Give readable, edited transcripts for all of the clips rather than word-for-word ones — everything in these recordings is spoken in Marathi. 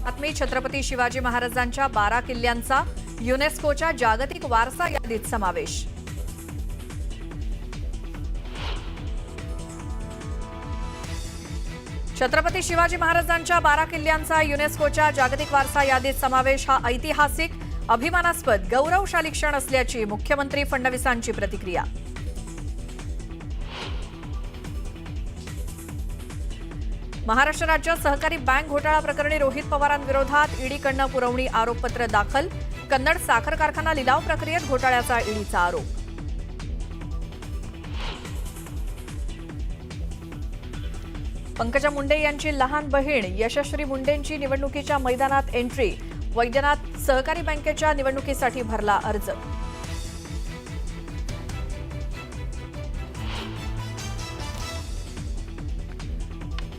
बातमी छत्रपती शिवाजी महाराजांच्या 12 किल्ल्यांचा युनेस्कोच्या जागतिक वारसा यादीत समावेश। छत्रपती शिवाजी महाराजांच्या 12 किल्ल्यांचा युनेस्कोच्या जागतिक वारसा यादीत समावेश हा ऐतिहासिक, अभिमानास्पद, गौरवशाली क्षण असल्याची मुख्यमंत्री फडणवीसांची प्रतिक्रिया। महाराष्ट्र राज्य सहकारी बँक घोटाळा प्रकरणी रोहित पवारांविरोधात ईडीकडून पुरवणी आरोपपत्र दाखल। कन्नड साखर कारखाना लिलाव प्रक्रियेत घोटाळ्याचा ईडीचा आरोप। पंकजा मुंडे यांची लहान बहीण यशश्री मुंडेंची निवडणुकीच्या मैदानात एंट्री। वैद्यनाथ सहकारी बँकेच्या निवडणुकीसाठी भरला अर्ज।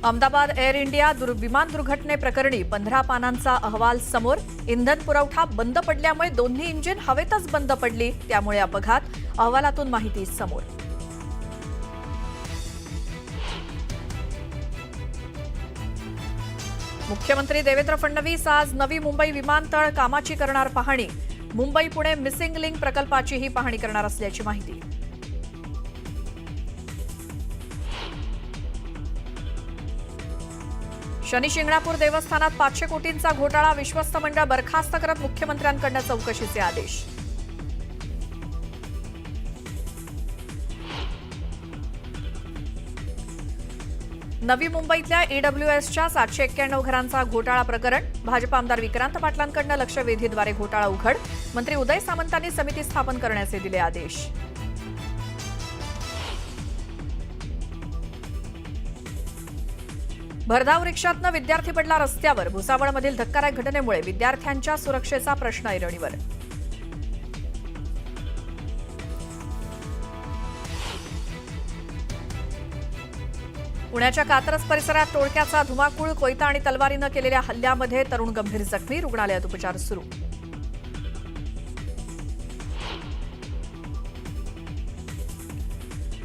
अहमदाबाद एअर इंडिया विमान दुर्घटनेप्रकरणी 15 पानांचा अहवाल समोर। इंधन पुरवठा बंद पडल्यामुळे दोन्ही इंजिन हवेतच बंद पडली, त्यामुळे अपघात। अहवालातून माहिती समोर। मुख्यमंत्री देवेंद्र फडणवीस आज नवी मुंबई विमानतळ कामाची करणार पाहणी। मुंबई पुणे मिसिंग लिंक प्रकल्पाचीही पाहणी करणार असल्याची माहिती। शनी शिंगणापूर देवस्थानात 500 कोटींचा घोटाळा। विश्वस्त मंडळ बरखास्त करत मुख्यमंत्र्यांकडून चौकशीचे आदेश। नवी मुंबईतल्या ईडब्ल्यूएसच्या 791 घरांचा घोटाळा प्रकरण। भाजप आमदार विक्रांत पाटलांकडून लक्षवेधीद्वारे घोटाळा उघड। मंत्री उदय सामंतांनी समिती स्थापन करण्याचे दिले आदेश। भरधाव रिक्षातनं विद्यार्थी पडला रस्त्यावर। भुसावळमधील धक्कादायक घटनेमुळे विद्यार्थ्यांच्या सुरक्षेचा प्रश्न ऐरणीवर। पुण्याच्या कात्रज परिसरात टोळक्याचा धुमाकूळ। कोयता आणि तलवारीनं केलेल्या हल्ल्यामध्ये तरुण गंभीर जखमी। रुग्णालयात उपचार सुरू।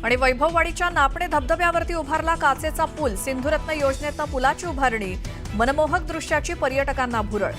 आणि वैभववाडीच्या नापणे धबधब्यावरती उभारला काचेचा पूल। सिंधुरत्न योजनेतनं पुलाची उभारणी। मनमोहक दृश्याची पर्यटकांना भुरळ।